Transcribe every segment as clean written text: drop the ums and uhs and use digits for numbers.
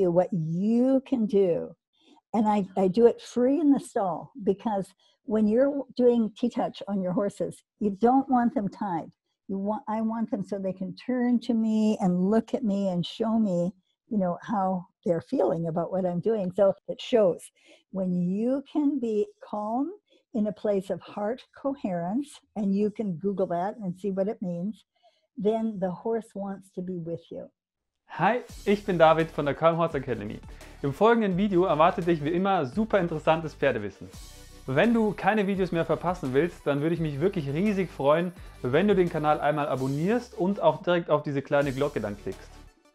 you what you can do. And I do it free in the stall, because when you're doing T-touch on your horses, you don't want them tied. I want them so they can turn to me and look at me and show me, you know, how they're feeling about what I'm doing. So it shows when you can be calm in a place of heart coherence, and you can Google that and see what it means, then the horse wants to be with you. Hi, ich bin David von der Calm Horse Academy. Im folgenden Video erwartet dich wie immer super interessantes Pferdewissen. Wenn du keine Videos mehr verpassen willst, dann würde ich mich wirklich riesig freuen, wenn du den Kanal einmal abonnierst und auch direkt auf diese kleine Glocke dann klickst.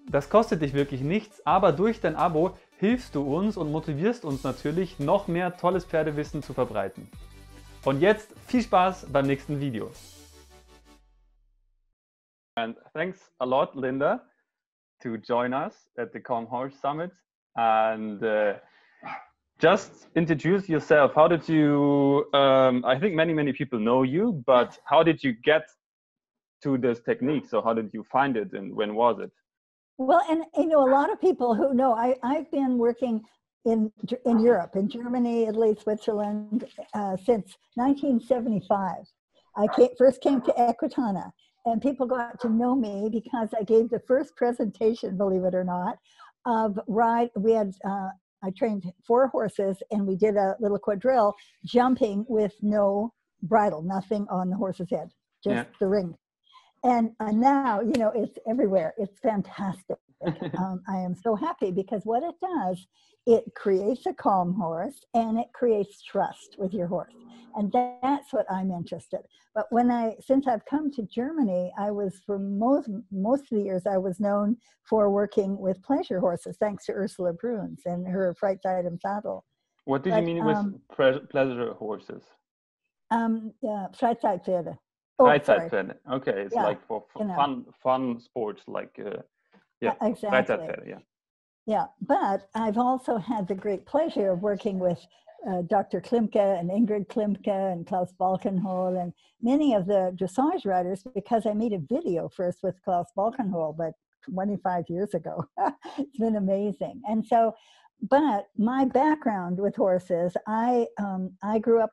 Das kostet dich wirklich nichts, aber durch dein Abo hilfst du uns und motivierst uns natürlich, noch mehr tolles Pferdewissen zu verbreiten. Und jetzt viel Spaß beim nächsten Video. And thanks a lot, Linda, to join us at the Calm Horse Summit. And just introduce yourself. How did you, I think many people know you, but how did you get to this technique? So how did you find it and when was it? Well, and you know, a lot of people who know, I've been working in Europe, in Germany, Italy, Switzerland, since 1975. I first came to Equitana, and people got to know me because I gave the first presentation, believe it or not, of ride. We had, I trained 4 horses, and we did a little quadrille jumping with no bridle, nothing on the horse's head, just the ring. And now, you know, it's everywhere. It's fantastic. I am so happy because what it does, it creates a calm horse and it creates trust with your horse. And that's what I'm interested. But since I've come to Germany, I was for most of the years, I was known for working with pleasure horses, thanks to Ursula Bruns and her Freizeit Saddle. What did you mean with pleasure horses? Freizeitpferde. Freizeitpferde. Okay, it's like for fun sports, like exactly. Reiterwelt, Yeah, but I've also had the great pleasure of working with Dr. Klimke and Ingrid Klimke and Klaus Balkenhol and many of the dressage riders, because I made a video first with Klaus Balkenhol, but 25 years ago. It's been amazing. And so, but my background with horses, I grew up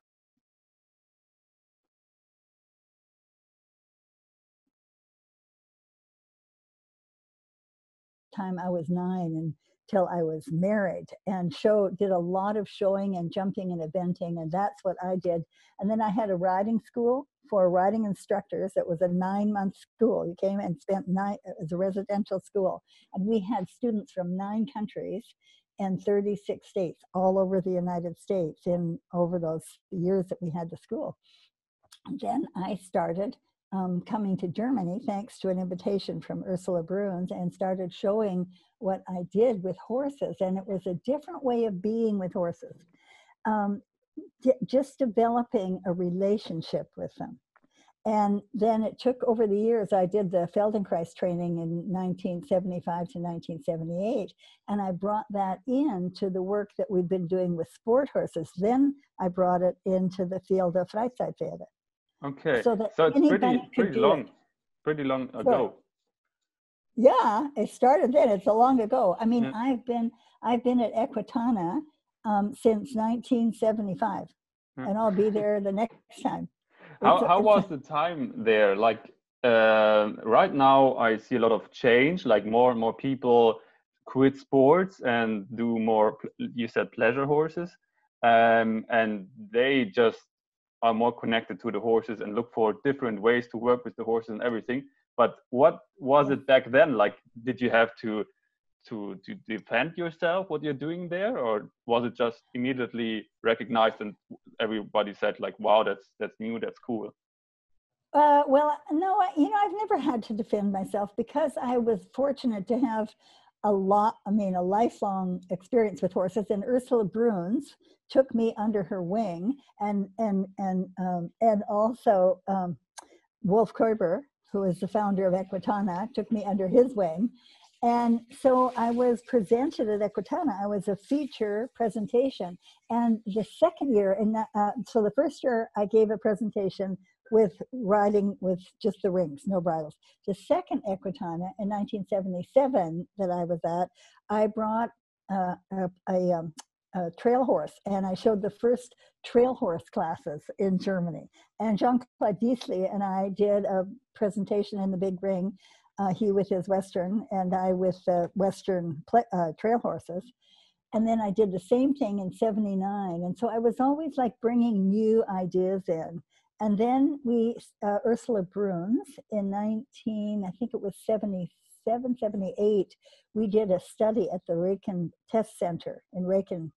time I was 9 until I was married, and did a lot of showing and jumping and eventing, and that's what I did. And then I had a riding school for riding instructors. It was a 9-month school. You came and spent 9 as a residential school, and we had students from 9 countries and 36 states all over the United States over those years that we had the school. And then I started coming to Germany thanks to an invitation from Ursula Bruns, and started showing what I did with horses. And it was a different way of being with horses, just developing a relationship with them. And then it took over the years. I did the Feldenkrais training in 1975 to 1978, and I brought that into the work that we've been doing with sport horses. Then I brought it into the field of Freizeitpferde. Okay, so it's pretty long ago. Yeah, it started then. It's a long ago. I mean, I've been at Equitana since 1975, and I'll be there the next time. How was the time there? Like right now, I see a lot of change. Like more and more people quit sports and do more. You said pleasure horses, and they just are more connected to the horses and look for different ways to work with the horses and everything. But what was it back then? Like, did you have to defend yourself what you're doing there, or was it just immediately recognized and everybody said like, wow, that's new, that's cool? Well, no, you know, I've never had to defend myself because I was fortunate to have a lifelong experience with horses, and Ursula Bruns took me under her wing, and also Wolf Kober, who is the founder of Equitana, took me under his wing. And so I was presented at Equitana. I was a feature presentation. And the second year, so the first year I gave a presentation with riding with just the rings, no bridles. The second Equitana in 1977 that I was at, I brought a trail horse, and I showed the first trail horse classes in Germany. And Jean-Claude Diesley and I did a presentation in the big ring, he with his Western and I with the Western trail horses. And then I did the same thing in 79. And so I was always like bringing new ideas in. And then Ursula Bruns in I think it was 77, 78, we did a study at the Reitern Test Center in Reitern,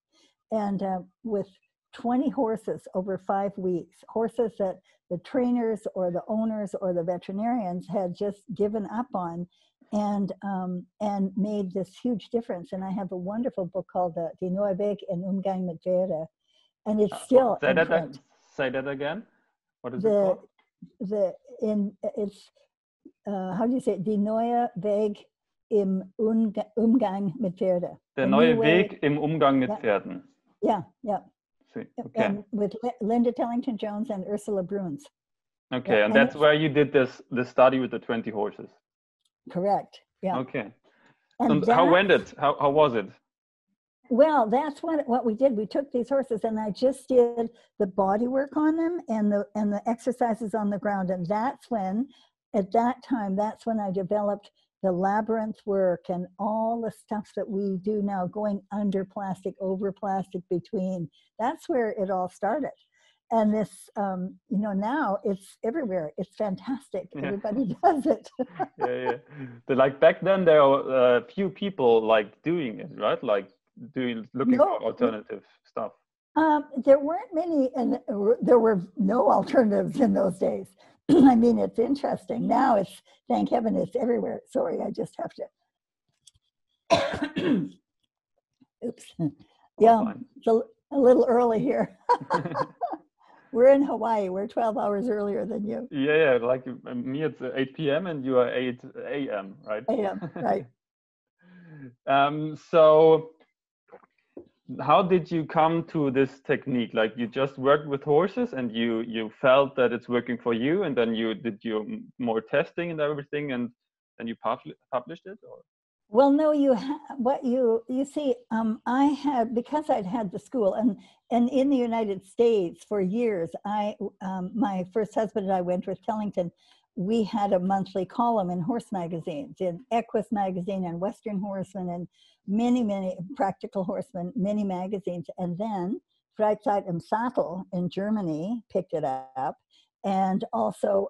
and with 20 horses over 5 weeks, horses that the trainers or the owners or the veterinarians had just given up on, and made this huge difference. And I have a wonderful book called Die neue Weg im Umgang mit Pferde, and it's still in print. Say that again. What is it called? It's how do you say it? Die neue Weg im Umgang mit Pferde. Der neue Weg im Umgang mit Pferden. Yeah, yeah. Okay. And with Linda Tellington Jones and Ursula Bruns. Okay, and that's where you did this study with the 20 horses. Correct. Yeah. Okay. And how went it? How was it? Well, that's what we did. We took these horses, and I just did the body work on them and the exercises on the ground. And that's when, at that time, that's when I developed the labyrinth work and all the stuff that we do now, going under plastic, over plastic, between. That's where it all started. And this, now it's everywhere. It's fantastic. Yeah. Everybody does it. Yeah. But like back then, there were few people like doing it, right? Like looking for alternative stuff. There weren't many, and there were no alternatives in those days. I mean, it's interesting. Now it's, thank heaven, it's everywhere. Sorry, I just have to. Oops. Yeah, it's a little early here. We're in Hawaii. We're 12 hours earlier than you. Yeah. Like me, it's 8 p.m. and you are 8 a.m., right? A.m., right. So how did you come to this technique? Like you just worked with horses and you felt that it's working for you, and then you did your more testing and everything, and then you published it? Or? Well, no, you see, I had, because I'd had the school, and in the United States for years, my first husband and I went with Tellington. We had a monthly column in horse magazines, in Equus magazine and Western Horseman, and many Practical Horseman, many magazines. And then Freizeit im Sattel in Germany picked it up, and also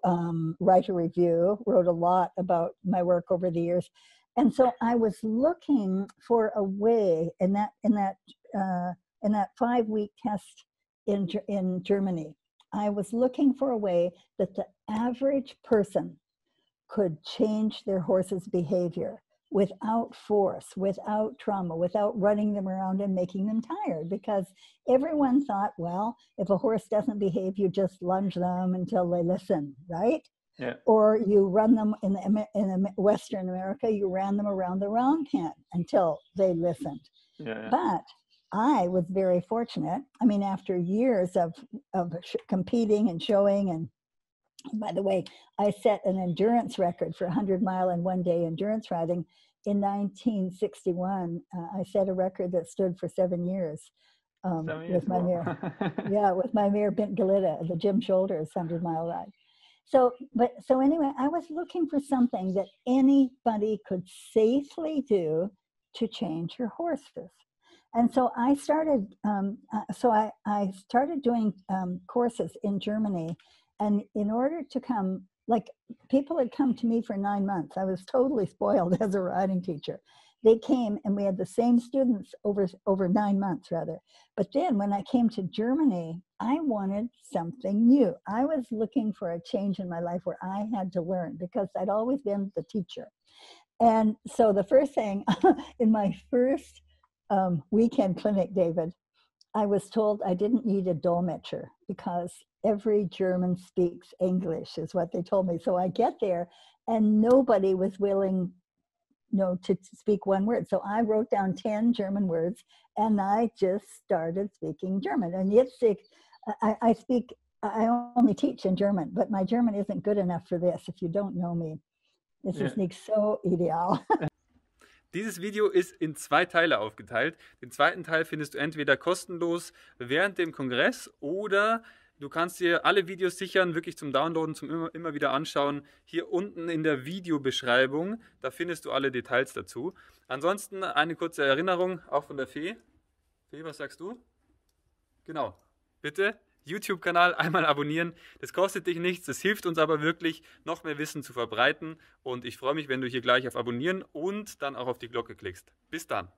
Reiter Review wrote a lot about my work over the years. And so I was looking for a way in that 5-week test in Germany. I was looking for a way that the average person could change their horse's behavior without force, without trauma, without running them around and making them tired. Because everyone thought, well, if a horse doesn't behave, you just lunge them until they listen, right? Yeah. Or you run them in Western America, you ran them around the round pen until they listened. Yeah. But I was very fortunate. I mean, after years of competing and showing, and by the way, I set an endurance record for 100-mile and 1-day endurance riding in 1961. I set a record that stood for 7 years, with my mare. Yeah, with my mare Bint Galita, the Jim Shoulders 100-mile ride. So anyway, I was looking for something that anybody could safely do to change your horses. And so I started, I started doing courses in Germany. And in order to come, like, people had come to me for 9 months. I was totally spoiled as a riding teacher. They came and we had the same students over 9 months rather. But then when I came to Germany, I wanted something new. I was looking for a change in my life where I had to learn, because I'd always been the teacher. And so the first thing, in my first weekend clinic, David, I was told I didn't need a dolmetscher because every German speaks English, is what they told me. So I get there and nobody was willing to speak one word. So I wrote down 10 German words and I just started speaking German. And jetzt I speak I only teach in German, but my German isn't good enough for this if you don't know me. Es ist nicht so ideal. Dieses Video ist in 2 Teile aufgeteilt. Den zweiten Teil findest du entweder kostenlos während dem Kongress oder du kannst dir alle Videos sichern, wirklich zum Downloaden, zum immer wieder anschauen. Hier unten in der Videobeschreibung, da findest du alle Details dazu. Ansonsten eine kurze Erinnerung, auch von der Fee. Fee, was sagst du? Genau, bitte YouTube-Kanal einmal abonnieren. Das kostet dich nichts, das hilft uns aber wirklich, noch mehr Wissen zu verbreiten. Und ich freue mich, wenn du hier gleich auf Abonnieren und dann auch auf die Glocke klickst. Bis dann.